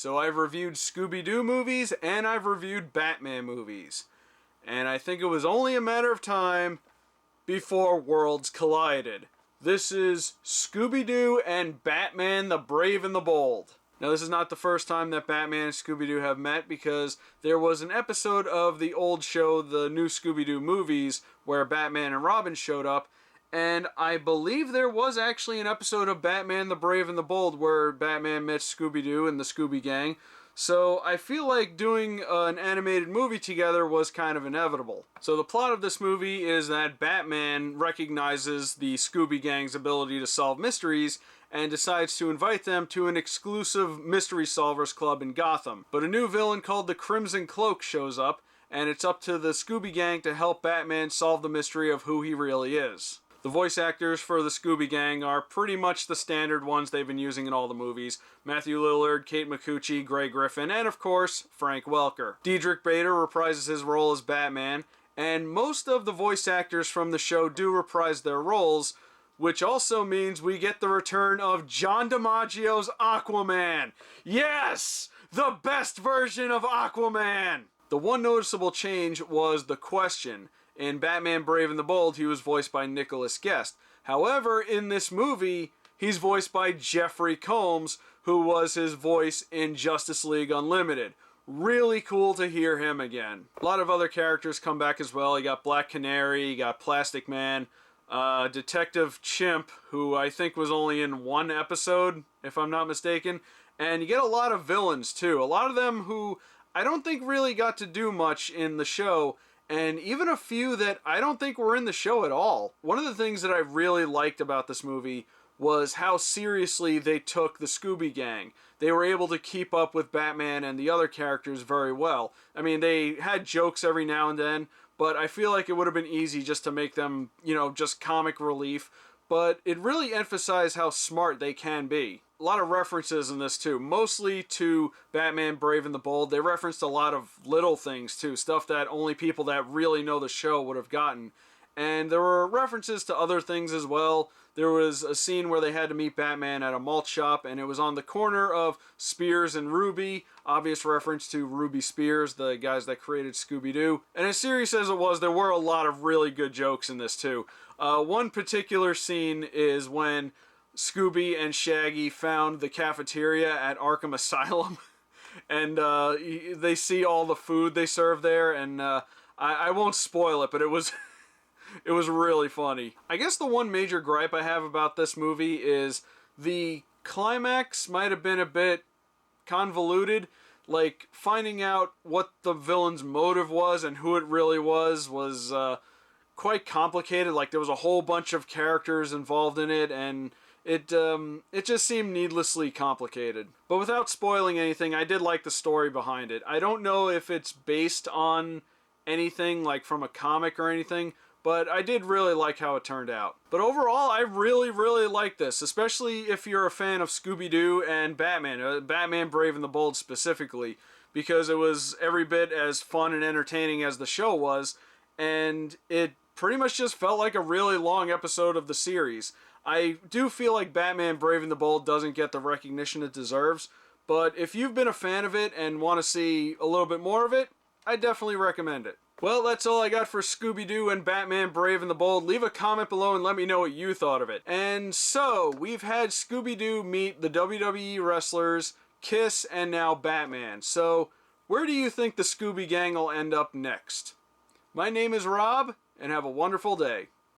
So I've reviewed Scooby-Doo movies and I've reviewed Batman movies. And I think it was only a matter of time before worlds collided. This is Scooby-Doo and Batman the Brave and the Bold. Now, this is not the first time that Batman and Scooby-Doo have met, because there was an episode of the old show, the new Scooby-Doo movies, where Batman and Robin showed up, and I believe there was actually an episode of Batman the Brave and the Bold where Batman met Scooby-Doo and the Scooby Gang. So I feel like doing an animated movie together was kind of inevitable. So the plot of this movie is that Batman recognizes the Scooby Gang's ability to solve mysteries and decides to invite them to an exclusive Mystery Solvers Club in Gotham. But a new villain called the Crimson Cloak shows up, and it's up to the Scooby Gang to help Batman solve the mystery of who he really is. The voice actors for the Scooby Gang are pretty much the standard ones they've been using in all the movies. Matthew Lillard, Kate McCucci, Grey Griffin, and of course, Frank Welker. Diedrich Bader reprises his role as Batman, and most of the voice actors from the show do reprise their roles, which also means we get the return of John DiMaggio's Aquaman. Yes! The best version of Aquaman! The one noticeable change was the Question. In Batman Brave and the Bold, he was voiced by Nicholas Guest. However, in this movie, he's voiced by Jeffrey Combs, who was his voice in Justice League Unlimited. Really cool to hear him again. A lot of other characters come back as well. You got Black Canary, you got Plastic Man, Detective Chimp, who I think was only in one episode, if I'm not mistaken. And you get a lot of villains, too. A lot of them who I don't think really got to do much in the show, and even a few that I don't think were in the show at all. One of the things that I really liked about this movie was how seriously they took the Scooby Gang. They were able to keep up with Batman and the other characters very well. I mean, they had jokes every now and then, but I feel like it would have been easy just to make them, you know, just comic relief. But it really emphasized how smart they can be. A lot of references in this too, mostly to Batman Brave and the Bold. They referenced a lot of little things too, stuff that only people that really know the show would have gotten. And there were references to other things as well. There was a scene where they had to meet Batman at a malt shop, and it was on the corner of Spears and Ruby. Obvious reference to Ruby Spears, the guys that created Scooby-Doo. And as serious as it was, there were a lot of really good jokes in this too. One particular scene is when Scooby and Shaggy found the cafeteria at Arkham Asylum, and they see all the food they serve there, and I won't spoil it, but it was it was really funny. I guess the one major gripe I have about this movie is the climax might have been a bit convoluted. Like, finding out what the villain's motive was and who it really was quite complicated. Like, there was a whole bunch of characters involved in it, and it just seemed needlessly complicated. But without spoiling anything, I did like the story behind it. I don't know if it's based on anything, like from a comic or anything, but I did really like how it turned out. But overall, I really, really like this, especially if you're a fan of Scooby-Doo and Batman, Batman Brave and the Bold specifically, because it was every bit as fun and entertaining as the show was, and it pretty much just felt like a really long episode of the series. I do feel like Batman Brave and the Bold doesn't get the recognition it deserves, but if you've been a fan of it and want to see a little bit more of it, I definitely recommend it. Well, that's all I got for Scooby-Doo and Batman Brave and the Bold. Leave a comment below and let me know what you thought of it. And so, we've had Scooby-Doo meet the WWE wrestlers, Kiss, and now Batman. So, where do you think the Scooby Gang will end up next? My name is Rob, and have a wonderful day.